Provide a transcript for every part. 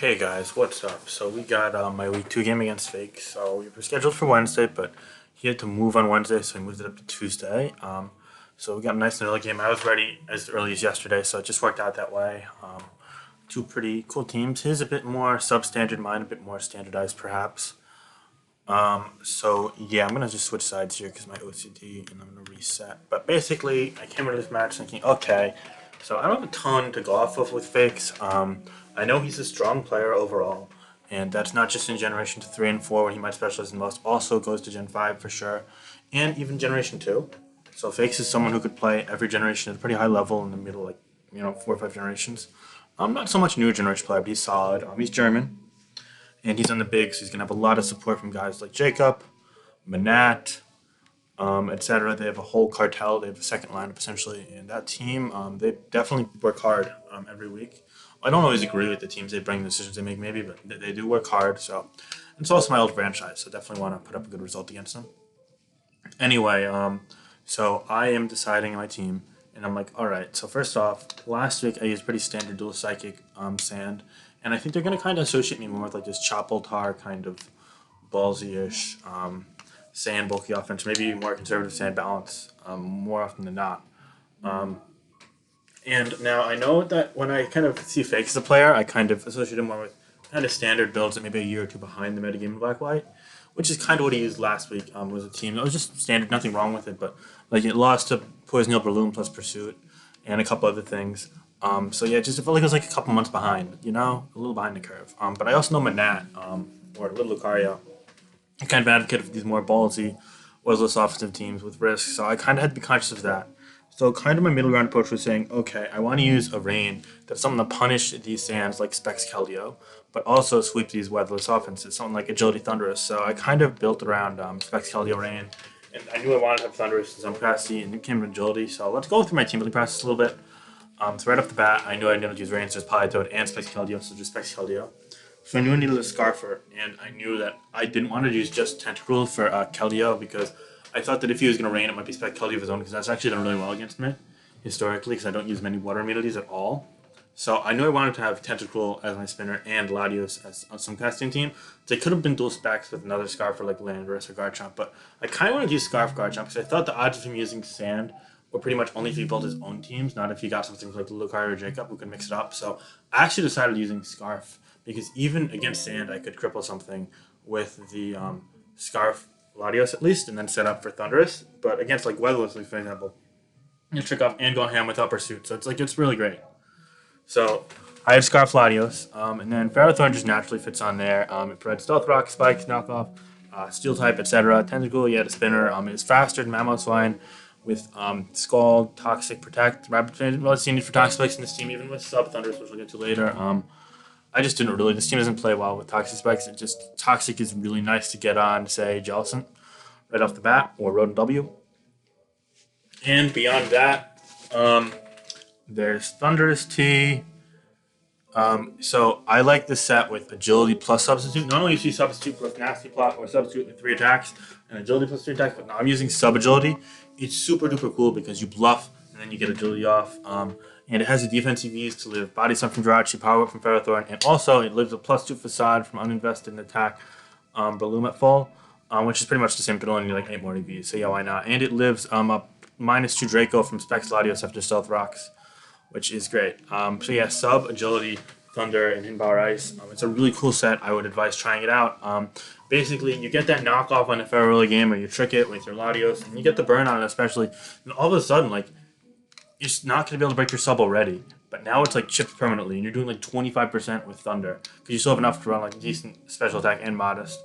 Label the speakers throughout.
Speaker 1: Hey guys, what's up? So we got my week 2 game against Fake. So we were scheduled for Wednesday, but he had to move on Wednesday, so he moved it up to Tuesday. So we got a nice vanilla game. I was ready as early as yesterday, so it just worked out that way. Two pretty cool teams. His a bit more substandard, mine a bit more standardized, perhaps. So yeah, I'm gonna just switch sides here because my OCD, and I'm gonna reset. But basically, I came into this match thinking, okay, so I don't have a ton to go off of with Fakes. I know he's a strong player overall, and that's not just in Generation 3 and 4 when he might specialize in most. Also goes to Gen 5 for sure, and even Generation 2. So Fakes is someone who could play every generation at a pretty high level in the middle, like 4 or 5 generations. Not so much newer generation player, but he's solid. He's German and he's on the big, so he's gonna have a lot of support from guys like Jacob, Manat, etc. They have a whole cartel. They have a second lineup essentially, and that team, they definitely work hard every week. I don't always agree with the teams they bring, the decisions they make, maybe, but they do work hard. So it's also my old franchise, so definitely want to put up a good result against them. Anyway, so I am deciding my team, and I'm like, all right. So first off, last week I used pretty standard dual psychic sand, and I think they're gonna kind of associate me more with like this Chapel-Tar kind of ballsy-ish sand bulky offense, maybe more conservative sand balance more often than not. And now I know that when I kind of see Fake as a player, I kind of associate him more with kind of standard builds that maybe a year or two behind the metagame in Black White, which is kind of what he used last week. Was a team that was just standard, nothing wrong with it, but like it lost to Poison Heal Breloom plus Pursuit and a couple other things. So yeah, just it felt like it was like a couple months behind, a little behind the curve. But I also know Manat or Little Lucario. I'm kind of an advocate for these more ballsy, was offensive teams with risk, so I kind of had to be conscious of that. So kind of my middle ground approach was saying, okay, I want to use a rain that's something to punish these sands like Specs Keldeo, but also sweep these weatherless offenses, something like Agility Thunderous. So I kind of built around Specs Keldeo Rain, and I knew I wanted to have Thunderous in some capacity, and it came to Agility. So let's go through my team building process a little bit. So right off the bat, I knew I needed to use Rain, so just Politoed and Specs Keldeo, so just Specs Keldeo. So I knew I needed a Scarfer, and I knew that I didn't want to use just Tentacruel for Keldeo because I thought that if he was going to rain, it might be Spec Keldeo of his own because that's actually done really well against me historically because I don't use many water immunities at all. So I knew I wanted to have Tentacruel as my spinner and Latios as on some casting team. They could have been dual specs with another Scarfer like Landorus or Garchomp, but I kind of wanted to use Scarf Garchomp because I thought the odds of him using Sand were pretty much only if he built his own teams, not if he got something like Lucario or Jacob who could mix it up. So I actually decided using Scarf because even against Sand, I could cripple something with the Scarf Latios at least, and then set up for Thunderous. But against like Weatherless, like, for example, you trick off and go ham without Pursuit. So it's really great. So I have Scarf Latios, and then Ferrothorn just naturally fits on there. It provides Stealth Rock, Spikes, Knockoff, Steel type, etc. Tentacle, yeah, the spinner. It's faster than Mammoth's with Scald, Toxic, Protect, Rapid Fang. Well, it's needed for Toxic Spikes in this team, even with Sub Thunderous, which we'll get to later. I just didn't really. This team doesn't play well with Toxic Spikes. It just Toxic is really nice to get on, say, Jellicent right off the bat, or Rodent W. And beyond that, there's Thunderous T. So I like this set with Agility plus Substitute. Not only you see Substitute plus Nasty Plot or Substitute with 3 attacks and Agility plus 3 attacks, but now I'm using Sub Agility. It's super duper cool because you bluff and then you get Agility off. And it has the defensive ease to live Body Slam from Jirachi, Power Whip from Ferrothorn, and also it lives a +2 Facade from Uninvested in Attack Breloom at full, which is pretty much the same, but only like 8 more EVs, so yeah, why not? And it lives a -2 Draco from Specs Latios after Stealth Rocks, which is great. So yeah, Sub, Agility, Thunder, and Hinbauer Ice. It's a really cool set. I would advise trying it out. Basically, you get that knockoff on a Ferro early game, or you trick it with your Latios, and you get the burn on it especially, and all of a sudden, like, you're not going to be able to break your sub already. But now it's like chipped permanently, and you're doing like 25% with Thunder because you still have enough to run like decent special attack and modest.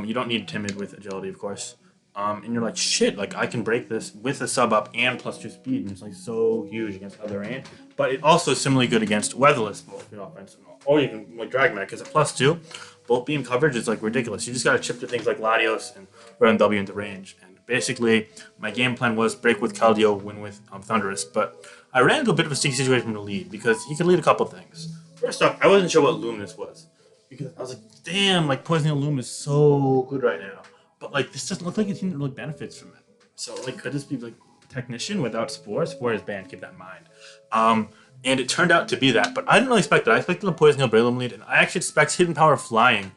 Speaker 1: You don't need Timid with Agility, of course. And you're like, shit, like I can break this with a sub up and +2 speed, and it's like so huge against other rain. But it also is similarly good against Weatherless, both offense or even like Dragon because at +2, both beam coverage is like ridiculous. You just got to chip to things like Latios and run W into range. And basically, my game plan was break with Keldeo, win with Thunderous. But I ran into a bit of a sticky situation from the lead because he could lead a couple things. First off, I wasn't sure what Luminous was because I was like, damn, like Poison Loom is so good right now. But like this doesn't look like a team that really benefits from it. So like could this be like Technician without Spore? Spore is banned, keep that in mind. And it turned out to be that, but I didn't really expect it. I expected a Poison Hill Breloom lead, and I actually expect Hidden Power Flying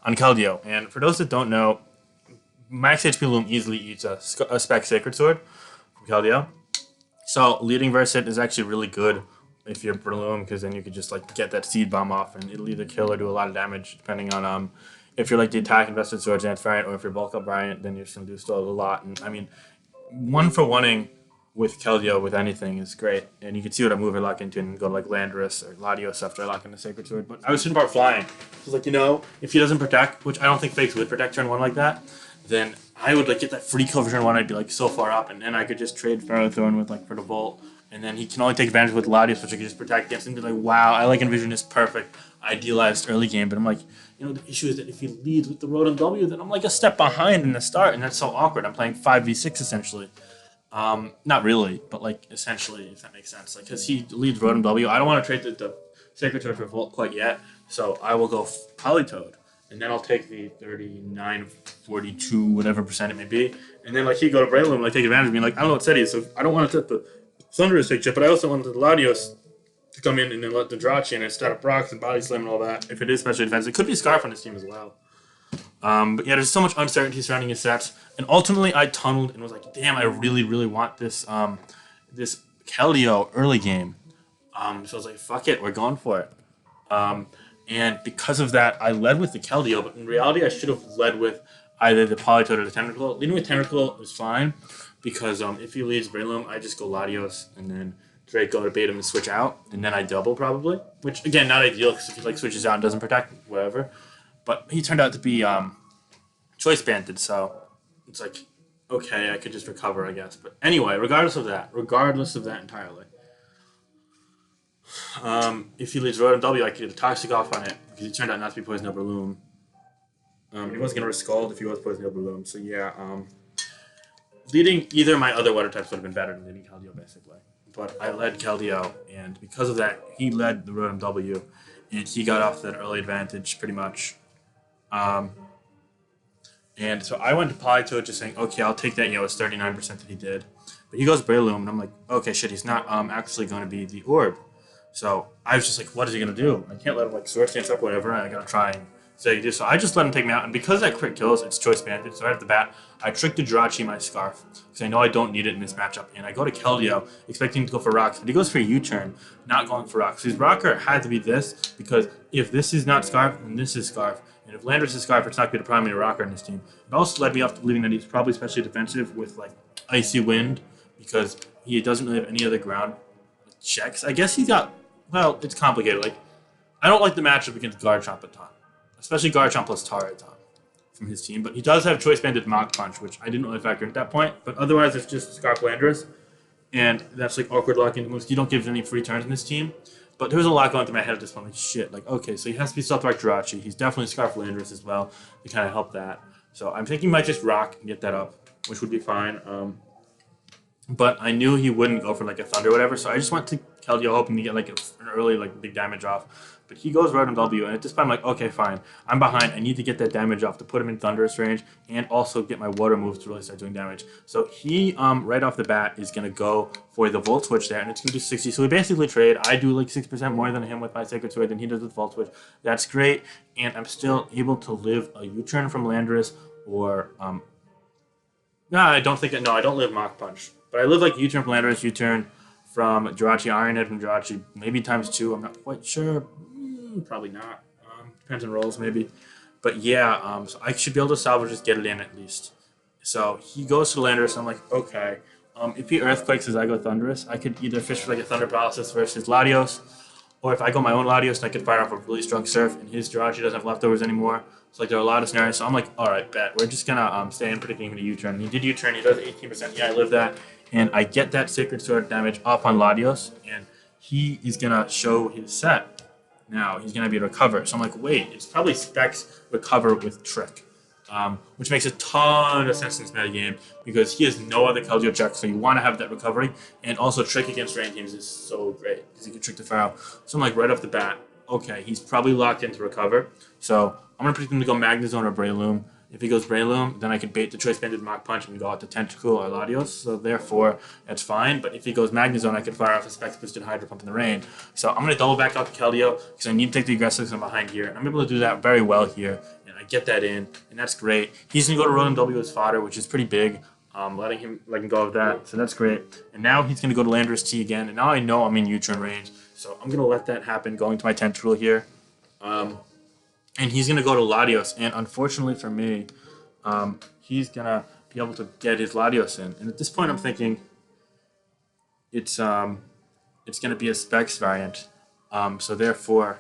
Speaker 1: on Keldeo. And for those that don't know, Max HP Loom easily eats a Spec Sacred Sword from Keldeo. So leading versus it is actually really good if you're Breloom, because then you could just like get that Seed Bomb off, and it'll either kill or do a lot of damage depending on if you're like the attack invested Swords and Variant, or if you're Bulk Up Bryant, then you're just gonna do still a lot. And I mean, one for oneing with Keldeo with anything is great, and you can see what I move I lock into and go to like Landorus or Latios after I lock into Sacred Sword. But I was thinking about flying. I was like, if he doesn't protect, which I don't think Fakes would protect turn one like that, then I would like get that free kill for turn one. I'd be like so far up, and then I could just trade Pharaoh Thorn with like for the Bolt, and then he can only take advantage with Latios, which I could just protect against and be like, wow, I like Envision is perfect, idealized early game. But I'm like, the issue is that if he leads with the Rotom W, then I'm like a step behind in the start, and that's so awkward. I'm playing 5v6 essentially. Not really, but like essentially, if that makes sense. Like, because he leads Rotom W, I don't want to trade the Sacred Sword for Volt quite yet, so I will go Polytoad, and then I'll take the 39, 42, whatever percent it may be, and then like he go to Breloom, like take advantage of me. Like, I don't know what set he is, so I don't want to set the Thunderous take chip, but I also want the Latios to come in and then let the Drachi in instead of Brox and Body Slam and all that. If it is special defense, it could be Scarf on his team as well. But yeah, there's so much uncertainty surrounding his sets, and ultimately I tunneled and was like, damn, I really, really want this this Keldeo early game. So I was like, fuck it, we're going for it. And because of that, I led with the Keldeo, but in reality, I should have led with either the Polytoad or the Tentacle. Leading with Tentacle is fine, because if he leads Breloom, I just go Latios, and then Drake go to bait him and switch out, and then I double probably. Which, again, not ideal, because if he like switches out and doesn't protect, whatever. But he turned out to be choice banded, so it's like, okay, I could just recover, I guess. But anyway, regardless of that entirely, if he leads Rotom W, I could get a Toxic off on it, because he turned out not to be Poison Hill Breloom. He wasn't going to Scald if he was Poison Hill Breloom, so yeah, leading either of my other water types would have been better than leading Keldeo, basically. But I led Keldeo, and because of that, he led the Rotom W, and he got off that early advantage pretty much. And so I went to Polytoad just saying, okay, I'll take that, it's 39% that he did. But he goes Breloom, and I'm like, okay, shit, he's not actually going to be the Orb. So I was just like, what is he going to do? I can't let him like Sword Stance up or whatever, I got to try and say, so I just let him take me out, and because that crit kills, it's choice banded, so right off the bat, I tricked the Jirachi my Scarf, because I know I don't need it in this matchup, and I go to Keldeo, expecting him to go for Rocks, but he goes for a U-turn, not going for Rocks. His Rocker had to be this, because if this is not Scarf, then this is Scarf, and if Landorus is Scarf, it's not going to be the primary Rocker in this team. It also led me off to believing that he's probably especially defensive with like Icy Wind, because he doesn't really have any other ground checks. I guess he's got, well, it's complicated. Like, I don't like the matchup against Garchomp a ton, especially Garchomp plus Taraton from his team. But he does have choice banded Mach Punch, which I didn't really factor in at that point. But otherwise, it's just Scarf Landorus, and that's like awkward locking moves. You don't give any free turns in this team. But there was a lot going through my head at this point. Like, shit, like, okay, so he has to be Stealth Rock Jirachi. He's definitely Scarf Landorus as well to kind of help that. So I'm thinking he might just Rock and get that up, which would be fine. But I knew he wouldn't go for like a Thunder or whatever, so I just went to Keldeo hoping to get like an early like big damage off. But he goes Rotom W, and at this point I'm like, okay, fine. I'm behind. I need to get that damage off to put him in Thunderous range and also get my Water moves to really start doing damage. So he, right off the bat, is going to go for the Volt Switch there, and it's going to do 60. So we basically trade. I do like 6% more than him with my Sacred Sword than he does with Volt Switch. That's great, and I'm still able to live a U-turn from Landorus or... I don't live Mach Punch. But I live like U-turn from Landorus, U-turn from Jirachi, Iron Head from Jirachi, maybe times 2. I'm not quite sure. Probably not. Depends on rolls, maybe. But yeah, so I should be able to salvage, just get it in at least. So he goes to Landorus, and I'm like, okay. If he Earthquakes as I go Thunderous, I could either fish for like a Thunder Paralysis versus Latios, or if I go my own Latios, I could fire off a really strong Surf, and his Jirachi doesn't have leftovers anymore. So like there are a lot of scenarios. So I'm like, all right, bet. We're just gonna stay in predicting him to U-turn. And he did U-turn. He does 18%. Yeah, I live that, and I get that Sacred Sword damage off on Latios, and he is gonna show his set. Now he's gonna be Recover. So I'm like, wait, it's probably Specs Recover with Trick, which makes a ton of sense in this metagame because he has no other Keldeo check. So you want to have that recovery, and also Trick against rain teams is so great because he can trick the Pharaoh. So I'm like, right off the bat, okay, he's probably locked into Recover. So I'm gonna predict him to go Magnezone or Breloom, If he goes Breloom, then I can bait the Choice Banded Mach Punch and go out to Tentacle or Latios, so therefore that's fine. But if he goes Magnezone, I can fire off a Specs Boosted Hydro Pump in the rain. So I'm going to double back out to Keldeo because I need to take the aggressive from behind here. And I'm able to do that very well here, and I get that in, and that's great. He's going to go to Rotom W as fodder, which is pretty big. Letting him go of that, so that's great. And now he's going to go to Landorus T again, and now I know I'm in U-turn range, so I'm going to let that happen, going to my Tentacruel here. And he's going to go to Latios, and unfortunately for me, he's going to be able to get his Latios in. And at this point, I'm thinking it's going to be a Specs variant, so therefore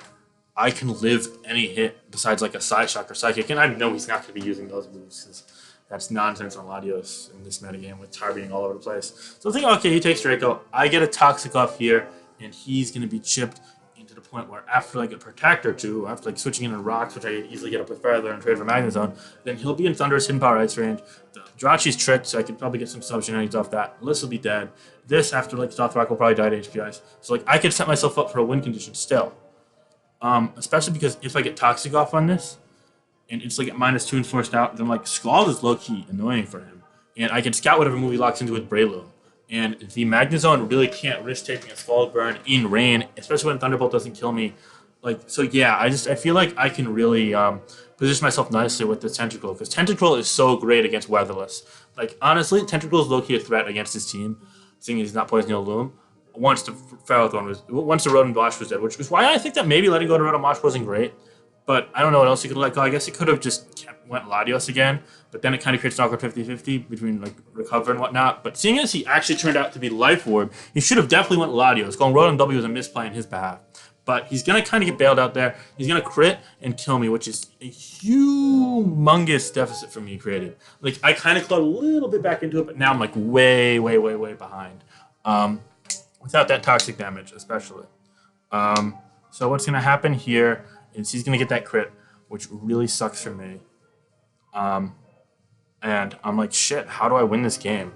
Speaker 1: I can live any hit besides like a Side Shock or Psychic, and I know he's not going to be using those moves because that's nonsense on Latios in this metagame with Tar being all over the place. So I'm thinking, okay, he takes Draco. I get a Toxic off here, and he's going to be chipped into the point where after like a Protect or two, after like switching in Rocks, which I can easily get up with Feather and trade for Magnezone, then he'll be in Thunderous Hidden Power Ice range. The Jirachi's tricked, so I could probably get some sub-shenanigans off that. Liss will be dead. This, after like Stealth Rock, will probably die to HP Ice. So like I could set myself up for a win condition still. Especially because if I get Toxic off on this, and it's like at -2 and forced out, then like Scald is low-key annoying for him. And I can scout whatever move he locks into with Breloom. And the Magnezone really can't risk taking a Scald burn in rain, especially when Thunderbolt doesn't kill me. Like, so yeah, I feel like I can really position myself nicely with this Tentacruel, because Tentacruel is so great against Weatherless. Like, honestly, Tentacruel is low-key a threat against his team, seeing he's not Poison Loom. Once the Rotom Wash was dead, which is why I think that maybe letting go to Rotom Wash wasn't great. But I don't know what else he could let go. I guess he could have just went Latios again, but then it kind of creates an awkward 50-50 between like Recover and whatnot. But seeing as he actually turned out to be Life Orb, he should have definitely went Latios. Going Rotom W was a misplay in his behalf. But he's going to kind of get bailed out there. He's going to crit and kill me, which is a humongous deficit for me created. Like, I kind of clawed a little bit back into it, but now I'm like way behind. Without that toxic damage, especially. So what's going to happen here is he's going to get that crit, which really sucks for me. And I'm like, shit, how do I win this game?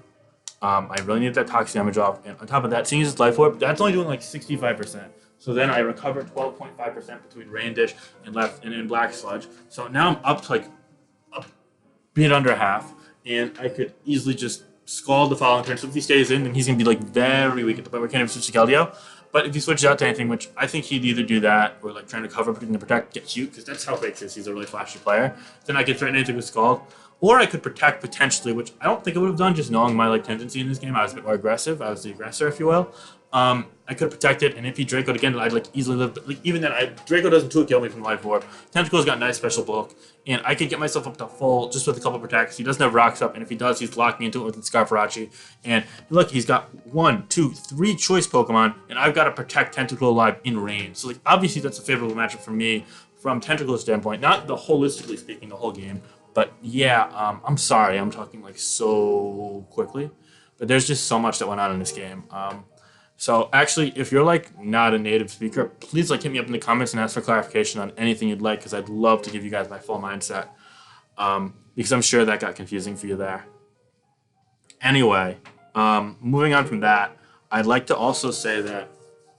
Speaker 1: I really need that toxic damage off. And on top of that, seeing his Life Orb, that's only doing like 65%. So then I recover 12.5% between Rain Dish and Black Sludge. So now I'm up to like a bit under half. And I could easily just Scald the following turn. So if he stays in, then he's going to be like very weak at the point where I can't even switch to Keldeo. But if he switches out to anything, which I think he'd either do that or like trying to cover, putting the Protect, get cute, because that's how Fake is. He's a really flashy player. Then I could threaten anything with Scald. Or I could Protect potentially, which I don't think I would have done, just knowing my like tendency in this game. I was a bit more aggressive. I was the aggressor, if you will. I could protect it, and if he Draco'd again, I'd like easily live. Like even then, Draco doesn't 2-kill me from Life Orb. Tentacle's got nice special bulk, and I could get myself up to full just with a couple protects. He doesn't have rocks up, and if he does, he's locked me into it with the Scarfarachi. And look, he's got 1, 2, 3 choice Pokemon, and I've got to protect Tentacruel alive in range. So like obviously that's a favorable matchup for me from Tentacruel's standpoint, not the holistically speaking the whole game, but yeah. I'm sorry, I'm talking like so quickly, but there's just so much that went on in this game. So actually, if you're like not a native speaker, please like hit me up in the comments and ask for clarification on anything you'd like, because I'd love to give you guys my full mindset. Because I'm sure that got confusing for you there. Anyway, moving on from that, I'd like to also say that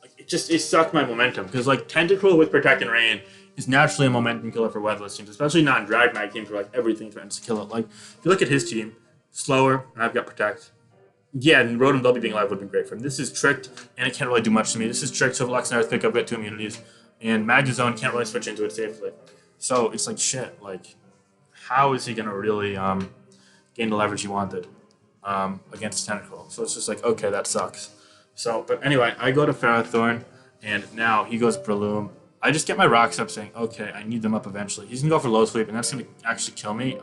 Speaker 1: like, it sucked my momentum, because like Tentacruel with Protect and Rain is naturally a momentum killer for Weatherless teams, especially not in Drag Mag teams where like everything threatens to kill it. Like if you look at his team, slower, and I've got Protect. Yeah, and Rotom W being alive would have been great for him. This is tricked, and it can't really do much to me. This is tricked, so if Lux and Earthquake, I've got 2 immunities, and Magnezone can't really switch into it safely. So it's like, shit, like, how is he going to really gain the leverage he wanted against Tentacruel? So it's just like, okay, that sucks. So, but anyway, I go to Ferrothorn, and now he goes Breloom. I just get my rocks up saying, okay, I need them up eventually. He's going to go for Low Sweep, and that's going to actually kill me.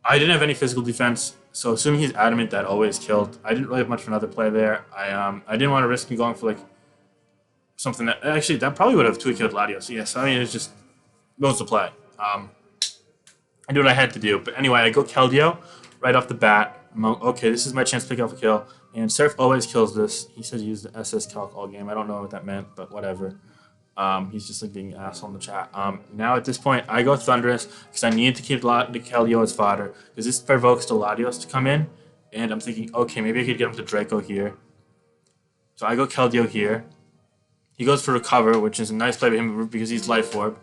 Speaker 1: I didn't have any physical defense, so assuming he's Adamant, that always killed. I didn't really have much of another play there. I didn't want to risk him going for like something that actually that probably would have 2-killed Latios. So yes, I mean it's just goes to play. I did what I had to do, but anyway, I go Keldeo right off the bat. I'm like, okay, this is my chance to pick up a kill, and Surf always kills this. He said he used the SS Calc all game. I don't know what that meant, but whatever. He's just like being an asshole in the chat. Now at this point, I go Thunderous because I need to keep the Keldeo as fodder, because this provokes the Latios to come in, and I'm thinking, okay, maybe I could get him to Draco here. So I go Keldeo here. He goes for Recover, which is a nice play by him because he's Life Orb.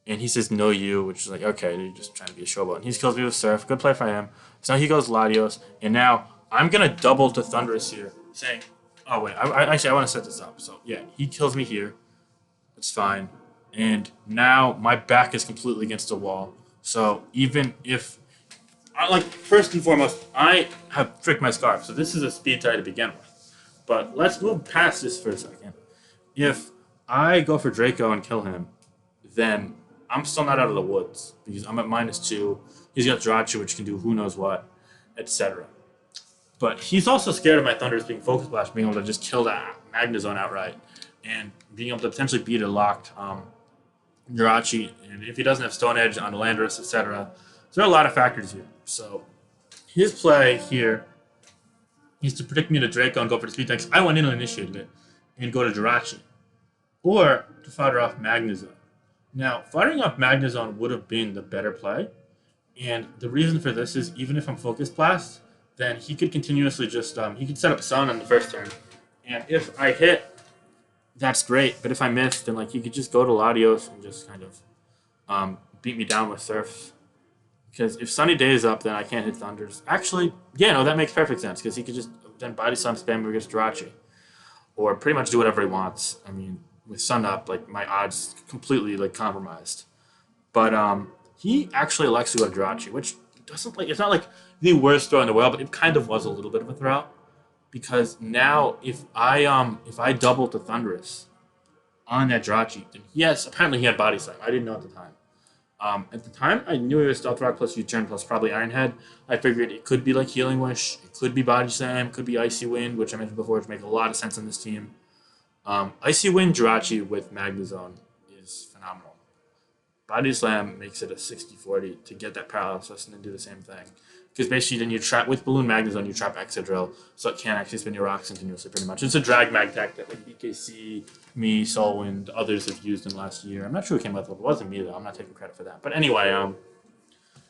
Speaker 1: And he says no you, which is like, okay, you're just trying to be a showboat. And he kills me with Surf. Good play for him. So now he goes Latios. And now I'm going to double to Thunderous here, saying, oh, wait, actually, I want to set this up. So, yeah, he kills me here. It's fine. And now my back is completely against the wall. So even if, first and foremost, I have tricked my Scarf. So this is a speed tie to begin with. But let's move past this for a second. If I go for Draco and kill him, then I'm still not out of the woods because I'm at -2. He's got Jirachi, which can do who knows what, etc. But he's also scared of my Thunders being Focus Blast, being able to just kill that Magnezone outright, and being able to potentially beat a locked Jirachi. And if he doesn't have Stone Edge on Landorus, etc. So there are a lot of factors here. So his play here is to predict me to Draco and go for the speed tanks. I went in and initiated it and go to Jirachi. Or to fire off Magnezone. Now, firing off Magnezone would have been the better play. And the reason for this is even if I'm Focus Blast, then he could continuously just, he could set up Sun on the first turn. And if I hit, that's great. But if I miss, then like he could just go to Latios and just kind of beat me down with Surfs. Because if Sunny Day is up, then I can't hit Thunders. Actually, yeah, no, that makes perfect sense. Because he could just then Body Slam spam against Jirachi. Or pretty much do whatever he wants. I mean, with Sun up, like my odds completely like compromised. But he actually elects to go to Jirachi, which doesn't like it's not like the worst throw in the world, but it kind of was a little bit of a throw. Because now if I double to Thunderous on that Jirachi, then yes, apparently he had Body Slam. I didn't know at the time. At the time, I knew it was Stealth Rock plus U-turn plus probably Iron Head. I figured it could be like Healing Wish, it could be Body Slam, it could be Icy Wind, which I mentioned before, which make a lot of sense on this team. Icy Wind Jirachi with Magnezone is phenomenal. Body Slam makes it a 60-40 to get that paralysis and then do the same thing. Because basically then you trap, with Balloon Magnezone, you trap Excadrill, so it can't actually spin your rocks continuously pretty much. It's a drag mag tech that like BKC, me, Solwind, others have used in last year. I'm not sure who came up with it. It wasn't me though, I'm not taking credit for that. But anyway, I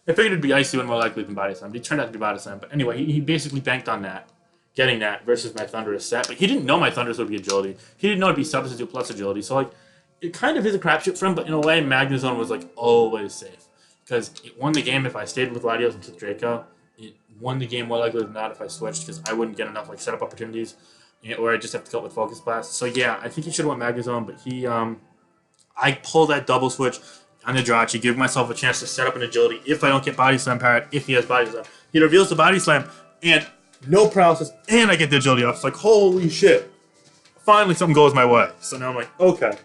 Speaker 1: figured it'd be Icy Wind more likely than Body Slam, but he turned out to be Body Slam. But anyway, he basically banked on that. Getting that versus my Thunderous set. But he didn't know my Thunderous would be Agility. He didn't know it'd be Substitute plus Agility. So, like, it kind of is a crapshoot for him, but in a way, Magnezone was, like, always safe. Because it won the game if I stayed with Latios and took Draco. It won the game more likely than not if I switched, because I wouldn't get enough, like, setup opportunities. Or I just have to kill it with Focus Blast. So, yeah, I think he should have won Magnezone, but he, I pull that double switch on the Jirachi, give myself a chance to set up an Agility if I don't get Body Slam Parrot, if he has Body Slam. He reveals the Body Slam, and no paralysis, and I get the Agility off. It's like, holy shit. Finally, something goes my way. So now I'm like, okay.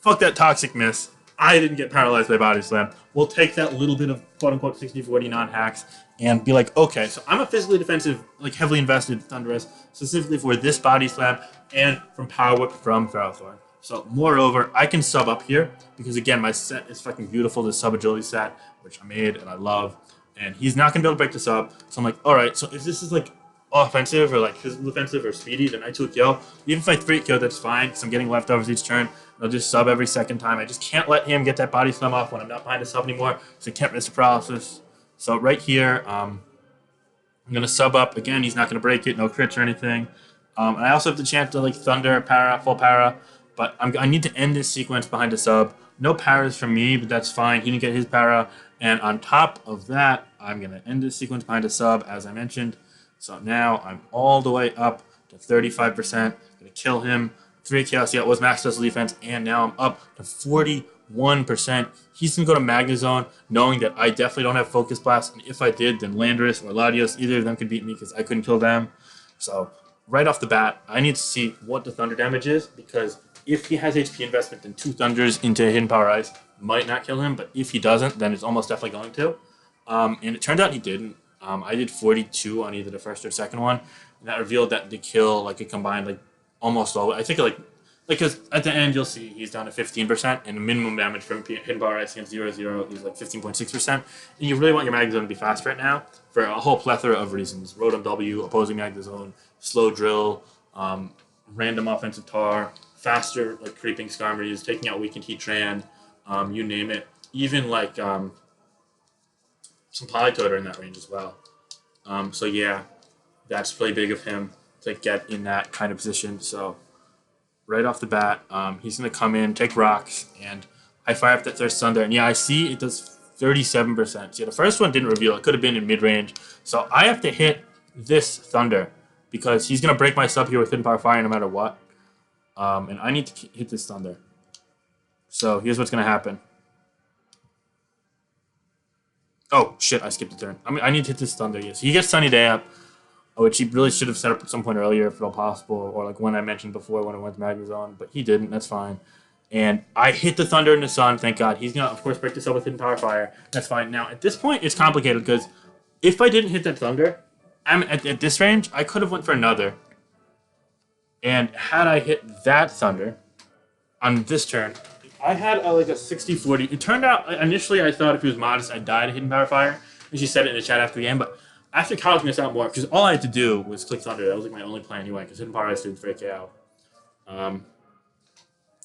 Speaker 1: Fuck that toxic miss. I didn't get paralyzed by Body Slam. We'll take that little bit of quote-unquote 60-40 non-hacks and be like, okay, so I'm a physically defensive, like heavily invested Thunderous, specifically for this Body Slam and from Power Whip from Ferrothorn. So, moreover, I can sub up here because, again, my set is fucking beautiful, this sub-agility set, which I made and I love. And he's not going to be able to break this up. So I'm like, all right, so if this is like offensive or like physical defensive or speedy, then I 2-kill. Even if I 3-kill, that's fine because I'm getting leftovers each turn. I'll just sub every second time. I just can't let him get that Body Slam off when I'm not behind a sub anymore, so I can't miss the paralysis. So right here, I'm going to sub up. Again, he's not going to break it, no crits or anything. And I also have the chance to like Thunder, Para, full Para. But I need to end this sequence behind a sub. No Paras from me, but that's fine. He didn't get his Para. And on top of that, I'm going to end this sequence behind a sub, as I mentioned. So now I'm all the way up to 35%. Going to kill him. 3 Chaos, yeah, it was max special defense. And now I'm up to 41%. He's going to go to Magnezone, knowing that I definitely don't have Focus Blast. And if I did, then Landorus or Latios, either of them could beat me because I couldn't kill them. So right off the bat, I need to see what the Thunder damage is, because if he has HP investment, then 2 Thunders into Hidden Power Ice might not kill him, but if he doesn't, then it's almost definitely going to. And it turned out he didn't. I did 42 on either the first or second one, and that revealed that the kill, like, it combined, like, almost all. I think, because at the end, you'll see he's down to 15%, and the minimum damage from Hidden Power Ice against 0-0 is, like, 15.6%. And you really want your Magnezone to be fast right now for a whole plethora of reasons. Rotom W, opposing Magnezone, slow drill, random offensive tar, faster, like, creeping Skarmories, taking out weakened Heatran, you name it. Even, like, some Politoed are in that range as well. So, yeah, that's really big of him to get in that kind of position. So, right off the bat, he's going to come in, take rocks, and I fire up that third thunder, and yeah, I see it does 37%. See, the first one didn't reveal. It could have been in mid range. So I have to hit this thunder because he's gonna break my sub here with hidden power fire no matter what. And I need to hit this thunder. So here's what's gonna happen. Oh shit! I skipped a turn. I need to hit this thunder. Yes, he gets Sunny Day up, which he really should have set up at some point earlier if at all possible, or like when I mentioned before when I went to Magnus on, but he didn't. That's fine. And I hit the thunder in the sun. Thank God. He's gonna of course break this up with hidden power fire. That's fine. Now at this point it's complicated because if I didn't hit that thunder, I'm at this range I could have went for another. And had I hit that thunder on this turn, I had like a 60-40. It turned out, initially I thought if he was modest, I'd die to hidden power fire. And she said it in the chat after the game, but after calculating this out more, because all I had to do was click thunder. That was like my only plan anyway, because hidden power is doing 3k out.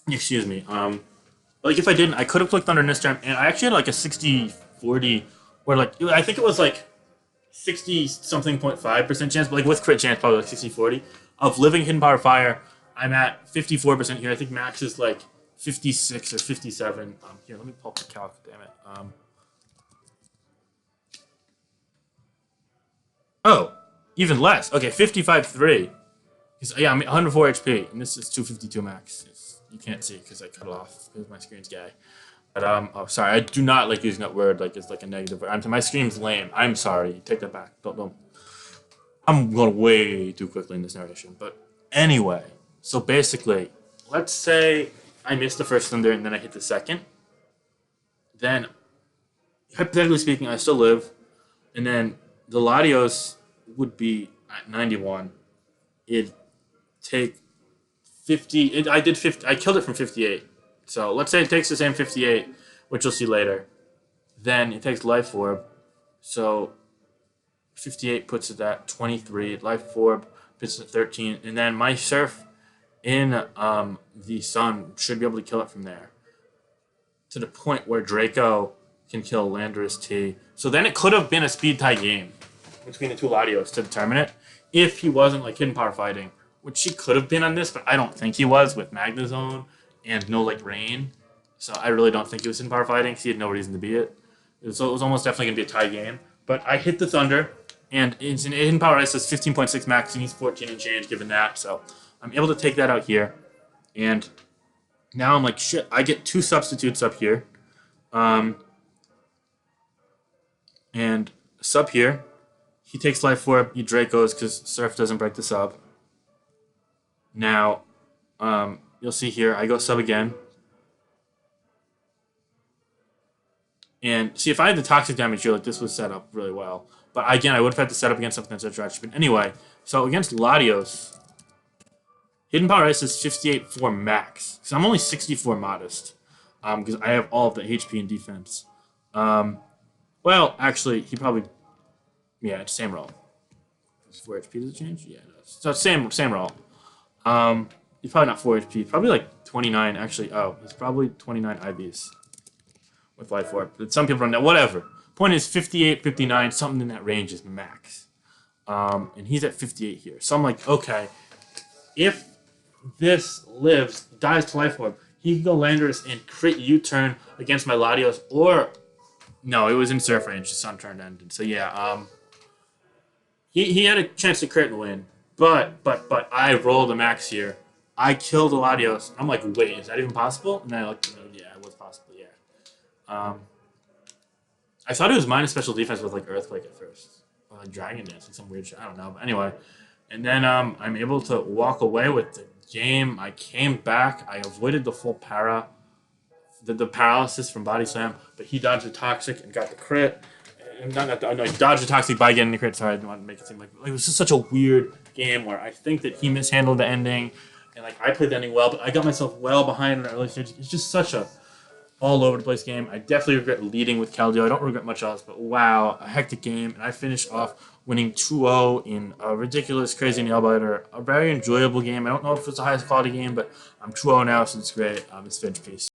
Speaker 1: Excuse me. Like if I didn't, I could have clicked thunder in this turn, and I actually had like a 60-40, where like, I think it was like 60-something.5% chance, but like with crit chance, probably like 60-40 of living hidden power fire. I'm at 54% here. I think max is like 56 or 57. Here, let me pull up the calc. Damn it. Oh, even less. Okay, 55.3. Yeah, I'm 104 HP, and this is 252 max. You can't see because I cut it off because my screen's gay. But oh, sorry, I do not like using that word like it's like a negative word. My screen's lame. I'm sorry. Take that back. Don't. I'm going way too quickly in this narration. But anyway, so basically, let's say I missed the first thunder and then I hit the second. Then, hypothetically speaking, I still live. And then the Latios would be at 91. It'd take 50. I did 50. I killed it from 58. So let's say it takes the same 58, which you'll see later. Then it takes Life Orb. So 58 puts it at 23. Life Orb puts it at 13. And then my Surf in the Sun should be able to kill it from there. To the point where Draco can kill Landorus T. So then it could have been a speed tie game between the two Latios to determine it. If he wasn't like hidden power fighting, which he could have been on this, but I don't think he was with Magnezone and no like rain. So I really don't think he was hidden power fighting because he had no reason to be it. So it was almost definitely going to be a tie game. But I hit the Thunder, and it's an hidden power ice is 15.6 max, and he's 14 and change given that. So I'm able to take that out here. And now I'm like, shit, I get two substitutes up here. And sub here. He takes Life Orb, he Dracos because Surf doesn't break the sub. Now, you'll see here, I go sub again. And see, if I had the toxic damage here, like this was set up really well. But again, I would have had to set up against something that's a But anyway, so against Latios, hidden power ice is 58 for max. So I'm only 64 modest. Because I have all of the HP and defense. Well, actually, he probably... Yeah, it's same roll. 4 HP does it change? Yeah, it does. So same roll. He's probably not 4 HP. Probably like 29, actually. Oh, he's probably 29 IVs. With Life Orb. But some people run that. Whatever. Point is 58, 59, something in that range is max. And he's at 58 here. So I'm like, okay, if this lives, dies to Life Orb, he can go Landorus and crit U-turn against my Latios, or no, it was in Surf range. The Sun turn ended. So yeah, he had a chance to crit and win, but I rolled a max here. I killed the Latios. I'm like, wait, is that even possible? And I looked, yeah, it was possible. Yeah. I thought it was minus special defense with like Earthquake at first, or like Dragon Dance, like some weird shit. I don't know, but anyway. And then I'm able to walk away with the game. I came back. I avoided the full para, the paralysis from Body Slam, but he dodged the Toxic and got the crit. And no, he dodged the Toxic by getting the crit. Sorry, I didn't want to make it seem like it was just such a weird game where I think that he mishandled the ending, and like I played the ending well, but I got myself well behind in the early stage. It's just such a all over the place game. I definitely regret leading with Keldeo. I don't regret much else, but wow, a hectic game. And I finished off winning 2-0 in a ridiculous, crazy nail biter. A very enjoyable game. I don't know if it's the highest quality game, but I'm 2-0 now, so it's great. It's Finch. Peace.